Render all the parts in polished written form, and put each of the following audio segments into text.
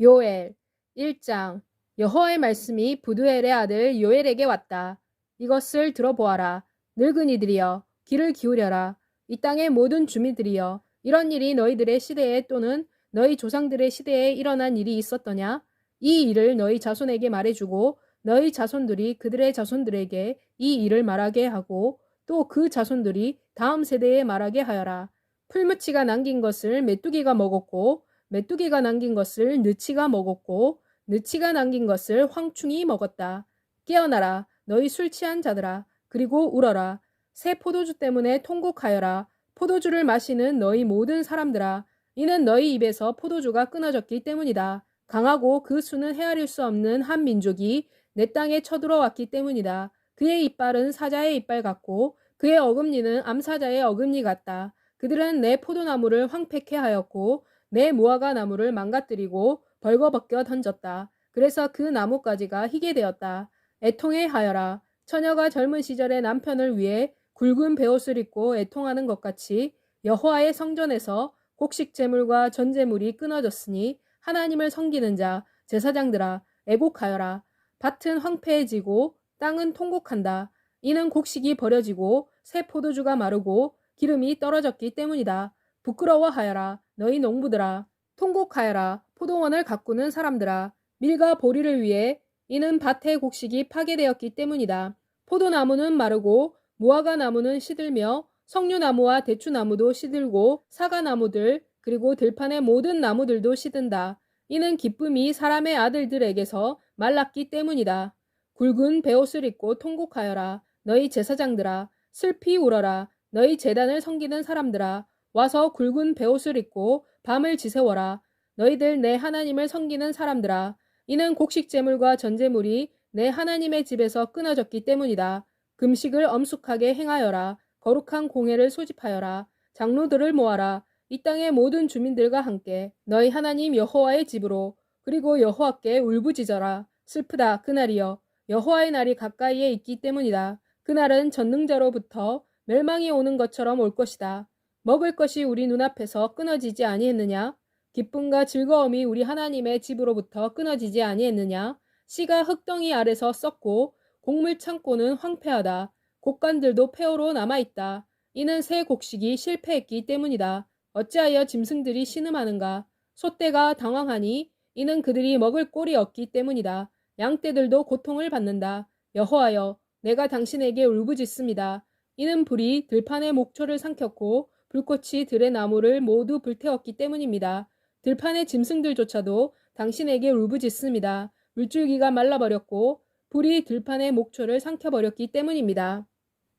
요엘 1장. 여호와의 말씀이 부두엘의 아들 요엘에게 왔다. 이것을 들어보아라. 늙은이들이여 귀를 기울여라. 이 땅의 모든 주민들이여 이런 일이 너희들의 시대에 또는 너희 조상들의 시대에 일어난 일이 있었더냐? 이 일을 너희 자손에게 말해주고 너희 자손들이 그들의 자손들에게 이 일을 말하게 하고 또 그 자손들이 다음 세대에 말하게 하여라. 풀무치가 남긴 것을 메뚜기가 먹었고 메뚜기가 남긴 것을 느치가 먹었고 느치가 남긴 것을 황충이 먹었다. 깨어나라 너희 술 취한 자들아. 그리고 울어라. 새 포도주 때문에 통곡하여라. 포도주를 마시는 너희 모든 사람들아. 이는 너희 입에서 포도주가 끊어졌기 때문이다. 강하고 그 수는 헤아릴 수 없는 한 민족이 내 땅에 쳐들어왔기 때문이다. 그의 이빨은 사자의 이빨 같고 그의 어금니는 암사자의 어금니 같다. 그들은 내 포도나무를 황폐케 하였고 내 무화과 나무를 망가뜨리고 벌거벗겨 던졌다. 그래서 그 나뭇가지가 희게 되었다. 애통해 하여라. 처녀가 젊은 시절의 남편을 위해 굵은 베옷을 입고 애통하는 것 같이 여호와의 성전에서 곡식 제물과 전제물이 끊어졌으니 하나님을 섬기는 자 제사장들아 애곡하여라. 밭은 황폐해지고 땅은 통곡한다. 이는 곡식이 버려지고 새 포도주가 마르고 기름이 떨어졌기 때문이다. 부끄러워하여라. 너희 농부들아. 통곡하여라. 포도원을 가꾸는 사람들아. 밀과 보리를 위해 이는 밭의 곡식이 파괴되었기 때문이다. 포도나무는 마르고 무화과 나무는 시들며 석류나무와 대추나무도 시들고 사과나무들 그리고 들판의 모든 나무들도 시든다. 이는 기쁨이 사람의 아들들에게서 말랐기 때문이다. 굵은 베옷을 입고 통곡하여라. 너희 제사장들아. 슬피 울어라. 너희 제단을 섬기는 사람들아. 와서 굵은 베옷을 입고 밤을 지새워라. 너희들 내 하나님을 섬기는 사람들아. 이는 곡식 제물과 전제물이 내 하나님의 집에서 끊어졌기 때문이다. 금식을 엄숙하게 행하여라. 거룩한 공회를 소집하여라. 장로들을 모아라. 이 땅의 모든 주민들과 함께 너희 하나님 여호와의 집으로 그리고 여호와께 울부짖어라. 슬프다 그날이여. 여호와의 날이 가까이에 있기 때문이다. 그날은 전능자로부터 멸망이 오는 것처럼 올 것이다. 먹을 것이 우리 눈앞에서 끊어지지 아니했느냐? 기쁨과 즐거움이 우리 하나님의 집으로부터 끊어지지 아니했느냐? 씨가 흙덩이 아래서 썩고 곡물 창고는 황폐하다. 곡간들도 폐허로 남아있다. 이는 새 곡식이 실패했기 때문이다. 어찌하여 짐승들이 신음하는가? 소떼가 당황하니 이는 그들이 먹을 꼴이 없기 때문이다. 양떼들도 고통을 받는다. 여호와여, 내가 당신에게 울부짖습니다. 이는 불이 들판의 목초를 삼켰고 불꽃이 들의 나무를 모두 불태웠기 때문입니다. 들판의 짐승들조차도 당신에게 울부짖습니다. 물줄기가 말라버렸고 불이 들판의 목초를 삼켜버렸기 때문입니다.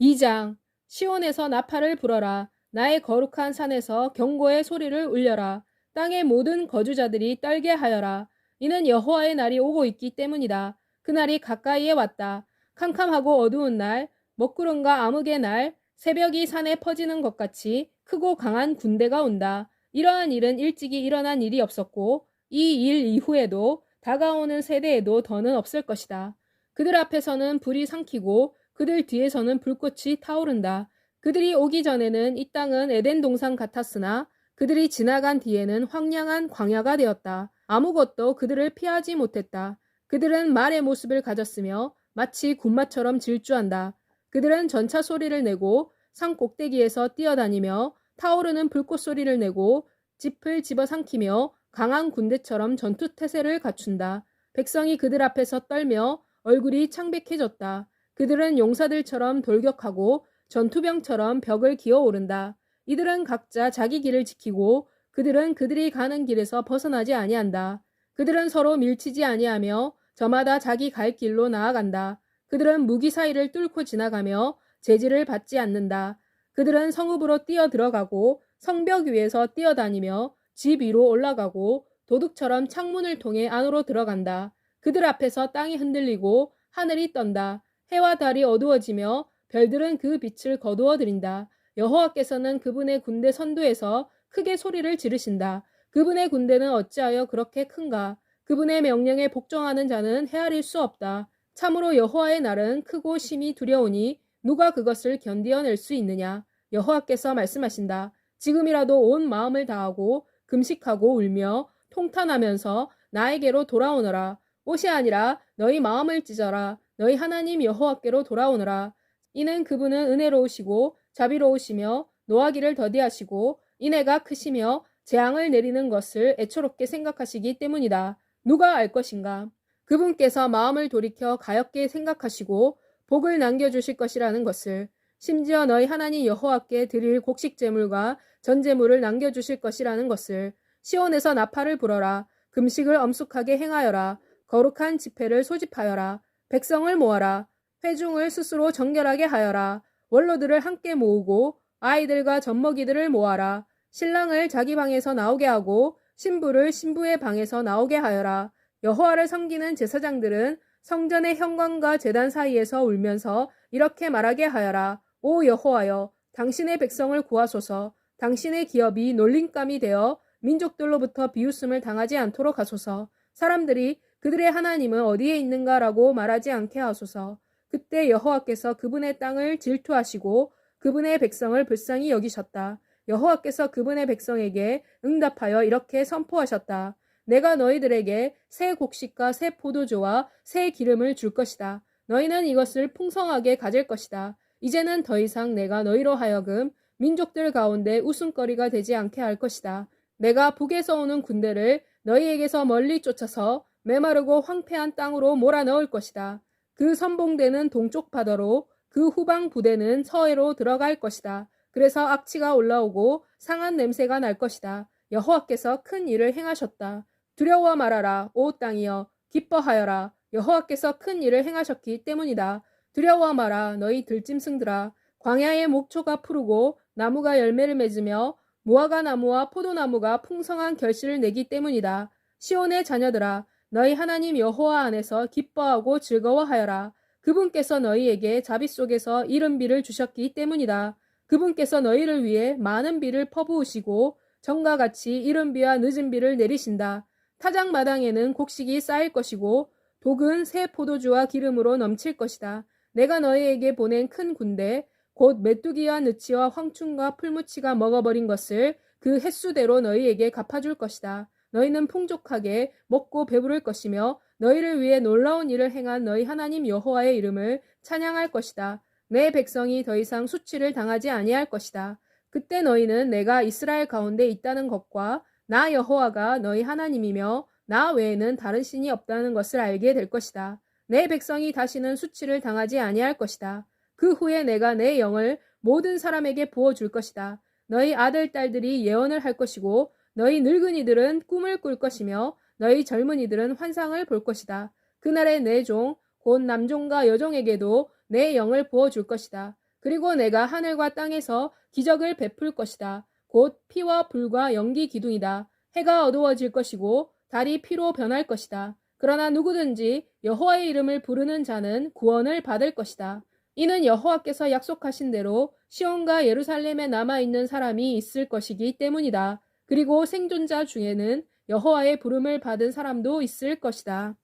2장. 시온에서 나팔을 불어라. 나의 거룩한 산에서 경고의 소리를 울려라. 땅의 모든 거주자들이 떨게 하여라. 이는 여호와의 날이 오고 있기 때문이다. 그날이 가까이에 왔다. 캄캄하고 어두운 날, 먹구름과 암흑의 날, 새벽이 산에 퍼지는 것 같이 크고 강한 군대가 온다. 이러한 일은 일찍이 일어난 일이 없었고 이 일 이후에도 다가오는 세대에도 더는 없을 것이다. 그들 앞에서는 불이 삼키고 그들 뒤에서는 불꽃이 타오른다. 그들이 오기 전에는 이 땅은 에덴 동산 같았으나 그들이 지나간 뒤에는 황량한 광야가 되었다. 아무것도 그들을 피하지 못했다. 그들은 말의 모습을 가졌으며 마치 군마처럼 질주한다. 그들은 전차 소리를 내고 산 꼭대기에서 뛰어다니며 타오르는 불꽃 소리를 내고 짚을 집어삼키며 강한 군대처럼 전투태세를 갖춘다. 백성이 그들 앞에서 떨며 얼굴이 창백해졌다. 그들은 용사들처럼 돌격하고 전투병처럼 벽을 기어오른다. 이들은 각자 자기 길을 지키고 그들은 그들이 가는 길에서 벗어나지 아니한다. 그들은 서로 밀치지 아니하며 저마다 자기 갈 길로 나아간다. 그들은 무기 사이를 뚫고 지나가며 제지를 받지 않는다. 그들은 성읍으로 뛰어들어가고 성벽 위에서 뛰어다니며 집 위로 올라가고 도둑처럼 창문을 통해 안으로 들어간다. 그들 앞에서 땅이 흔들리고 하늘이 떤다. 해와 달이 어두워지며 별들은 그 빛을 거두어들인다. 여호와께서는 그분의 군대 선두에서 크게 소리를 지르신다. 그분의 군대는 어찌하여 그렇게 큰가? 그분의 명령에 복종하는 자는 헤아릴 수 없다. 참으로 여호와의 날은 크고 심히 두려우니 누가 그것을 견디어낼 수 있느냐? 여호와께서 말씀하신다. 지금이라도 온 마음을 다하고 금식하고 울며 통탄하면서 나에게로 돌아오너라. 옷이 아니라 너희 마음을 찢어라. 너희 하나님 여호와께로 돌아오너라. 이는 그분은 은혜로우시고 자비로우시며 노하기를 더디하시고 인애가 크시며 재앙을 내리는 것을 애초롭게 생각하시기 때문이다. 누가 알 것인가? 그분께서 마음을 돌이켜 가엾게 생각하시고 복을 남겨주실 것이라는 것을, 심지어 너희 하나님 여호와께 드릴 곡식 제물과 전제물을 남겨주실 것이라는 것을. 시온에서 나팔을 불어라. 금식을 엄숙하게 행하여라. 거룩한 집회를 소집하여라. 백성을 모아라. 회중을 스스로 정결하게 하여라. 원로들을 함께 모으고 아이들과 젖먹이들을 모아라. 신랑을 자기 방에서 나오게 하고 신부를 신부의 방에서 나오게 하여라. 여호와를 섬기는 제사장들은 성전의 현관과 제단 사이에서 울면서 이렇게 말하게 하여라. 오 여호와여, 당신의 백성을 구하소서. 당신의 기업이 놀림감이 되어 민족들로부터 비웃음을 당하지 않도록 하소서. 사람들이 그들의 하나님은 어디에 있는가라고 말하지 않게 하소서. 그때 여호와께서 그분의 땅을 질투하시고 그분의 백성을 불쌍히 여기셨다. 여호와께서 그분의 백성에게 응답하여 이렇게 선포하셨다. 내가 너희들에게 새 곡식과 새 포도주와 새 기름을 줄 것이다. 너희는 이것을 풍성하게 가질 것이다. 이제는 더 이상 내가 너희로 하여금 민족들 가운데 웃음거리가 되지 않게 할 것이다. 내가 북에서 오는 군대를 너희에게서 멀리 쫓아서 메마르고 황폐한 땅으로 몰아넣을 것이다. 그 선봉대는 동쪽 바다로, 그 후방 부대는 서해로 들어갈 것이다. 그래서 악취가 올라오고 상한 냄새가 날 것이다. 여호와께서 큰 일을 행하셨다. 두려워 말하라, 오 땅이여. 기뻐하여라. 여호와께서 큰 일을 행하셨기 때문이다. 두려워 마라, 너희 들짐승들아. 광야의 목초가 푸르고 나무가 열매를 맺으며 무화과 나무와 포도나무가 풍성한 결실을 내기 때문이다. 시온의 자녀들아, 너희 하나님 여호와 안에서 기뻐하고 즐거워하여라. 그분께서 너희에게 자비 속에서 이른 비를 주셨기 때문이다. 그분께서 너희를 위해 많은 비를 퍼부으시고 정과 같이 이른 비와 늦은 비를 내리신다. 타작마당에는 곡식이 쌓일 것이고 독은 새 포도주와 기름으로 넘칠 것이다. 내가 너희에게 보낸 큰 군대, 곧 메뚜기와 느치와 황충과 풀무치가 먹어버린 것을 그 횟수대로 너희에게 갚아줄 것이다. 너희는 풍족하게 먹고 배부를 것이며 너희를 위해 놀라운 일을 행한 너희 하나님 여호와의 이름을 찬양할 것이다. 내 백성이 더 이상 수치를 당하지 아니할 것이다. 그때 너희는 내가 이스라엘 가운데 있다는 것과 나 여호와가 너희 하나님이며 나 외에는 다른 신이 없다는 것을 알게 될 것이다. 내 백성이 다시는 수치를 당하지 아니할 것이다. 그 후에 내가 내 영을 모든 사람에게 부어줄 것이다. 너희 아들, 딸들이 예언을 할 것이고 너희 늙은이들은 꿈을 꿀 것이며 너희 젊은이들은 환상을 볼 것이다. 그날에 내 종, 곧 남종과 여종에게도 내 영을 부어줄 것이다. 그리고 내가 하늘과 땅에서 기적을 베풀 것이다. 곧 피와 불과 연기 기둥이다. 해가 어두워질 것이고 달이 피로 변할 것이다. 그러나 누구든지 여호와의 이름을 부르는 자는 구원을 받을 것이다. 이는 여호와께서 약속하신 대로 시온과 예루살렘에 남아있는 사람이 있을 것이기 때문이다. 그리고 생존자 중에는 여호와의 부름을 받은 사람도 있을 것이다.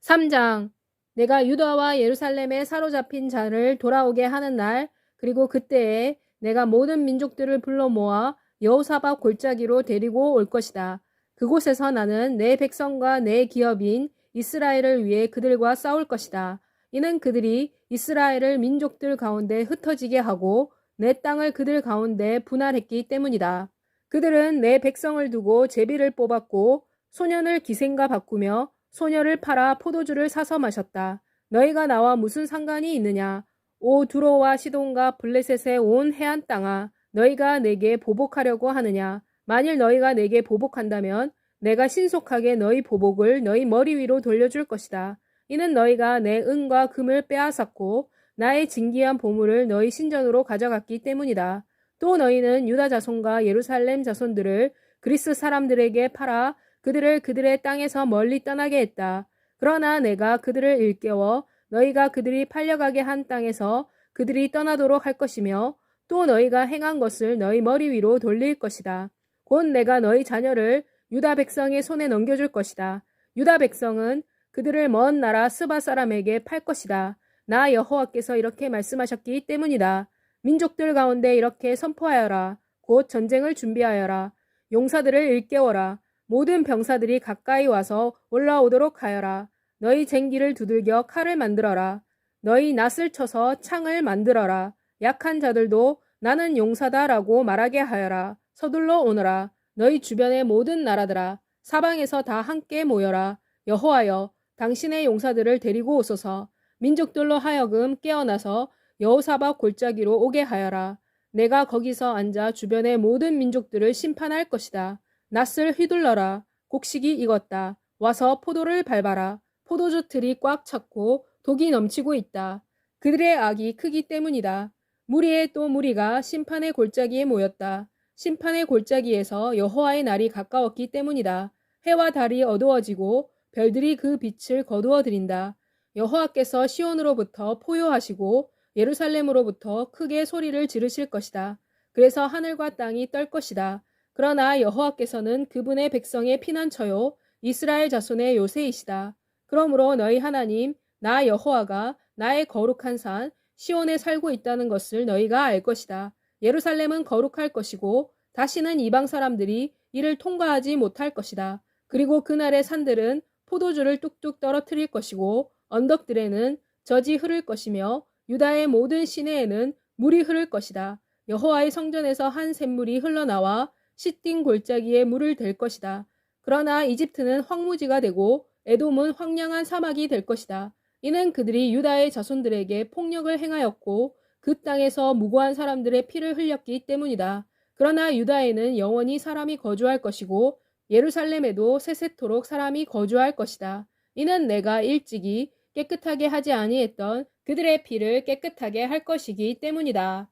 3장. 내가 유다와 예루살렘에 사로잡힌 자를 돌아오게 하는 날, 그리고 그때에 내가 모든 민족들을 불러 모아 여호사밧 골짜기로 데리고 올 것이다. 그곳에서 나는 내 백성과 내 기업인 이스라엘을 위해 그들과 싸울 것이다. 이는 그들이 이스라엘을 민족들 가운데 흩어지게 하고 내 땅을 그들 가운데 분할했기 때문이다. 그들은 내 백성을 두고 제비를 뽑았고 소년을 기생과 바꾸며 소녀를 팔아 포도주를 사서 마셨다. 너희가 나와 무슨 상관이 있느냐? 오 두로와 시돈과 블레셋의 온 해안 땅아, 너희가 내게 보복하려고 하느냐? 만일 너희가 내게 보복한다면 내가 신속하게 너희 보복을 너희 머리 위로 돌려줄 것이다. 이는 너희가 내 은과 금을 빼앗았고 나의 진귀한 보물을 너희 신전으로 가져갔기 때문이다. 또 너희는 유다 자손과 예루살렘 자손들을 그리스 사람들에게 팔아 그들을 그들의 땅에서 멀리 떠나게 했다. 그러나 내가 그들을 일깨워 너희가 그들이 팔려가게 한 땅에서 그들이 떠나도록 할 것이며 또 너희가 행한 것을 너희 머리 위로 돌릴 것이다. 곧 내가 너희 자녀를 유다 백성의 손에 넘겨줄 것이다. 유다 백성은 그들을 먼 나라 스바 사람에게 팔 것이다. 나 여호와께서 이렇게 말씀하셨기 때문이다. 민족들 가운데 이렇게 선포하여라. 곧 전쟁을 준비하여라. 용사들을 일깨워라. 모든 병사들이 가까이 와서 올라오도록 하여라. 너희 쟁기를 두들겨 칼을 만들어라. 너희 낫을 쳐서 창을 만들어라. 약한 자들도 나는 용사다라고 말하게 하여라. 서둘러 오너라. 너희 주변의 모든 나라들아, 사방에서 다 함께 모여라. 여호와여, 당신의 용사들을 데리고 오소서. 민족들로 하여금 깨어나서 여호사밧 골짜기로 오게 하여라. 내가 거기서 앉아 주변의 모든 민족들을 심판할 것이다. 낫을 휘둘러라. 곡식이 익었다. 와서 포도를 밟아라. 포도주 틀이 꽉 찼고 독이 넘치고 있다. 그들의 악이 크기 때문이다. 무리에 또 무리가 심판의 골짜기에 모였다. 심판의 골짜기에서 여호와의 날이 가까웠기 때문이다. 해와 달이 어두워지고 별들이 그 빛을 거두어 드린다. 여호와께서 시온으로부터 포효하시고 예루살렘으로부터 크게 소리를 지르실 것이다. 그래서 하늘과 땅이 떨 것이다. 그러나 여호와께서는 그분의 백성의 피난처요 이스라엘 자손의 요새이시다. 그러므로 너희 하나님 나 여호와가 나의 거룩한 산 시온에 살고 있다는 것을 너희가 알 것이다. 예루살렘은 거룩할 것이고 다시는 이방 사람들이 이를 통과하지 못할 것이다. 그리고 그날의 산들은 포도주를 뚝뚝 떨어뜨릴 것이고 언덕들에는 젖이 흐를 것이며 유다의 모든 시내에는 물이 흐를 것이다. 여호와의 성전에서 한 샘물이 흘러나와 시띵 골짜기에 물을 댈 것이다. 그러나 이집트는 황무지가 되고 에돔은 황량한 사막이 될 것이다. 이는 그들이 유다의 자손들에게 폭력을 행하였고 그 땅에서 무고한 사람들의 피를 흘렸기 때문이다. 그러나 유다에는 영원히 사람이 거주할 것이고 예루살렘에도 세세토록 사람이 거주할 것이다. 이는 내가 일찍이 깨끗하게 하지 아니했던 그들의 피를 깨끗하게 할 것이기 때문이다.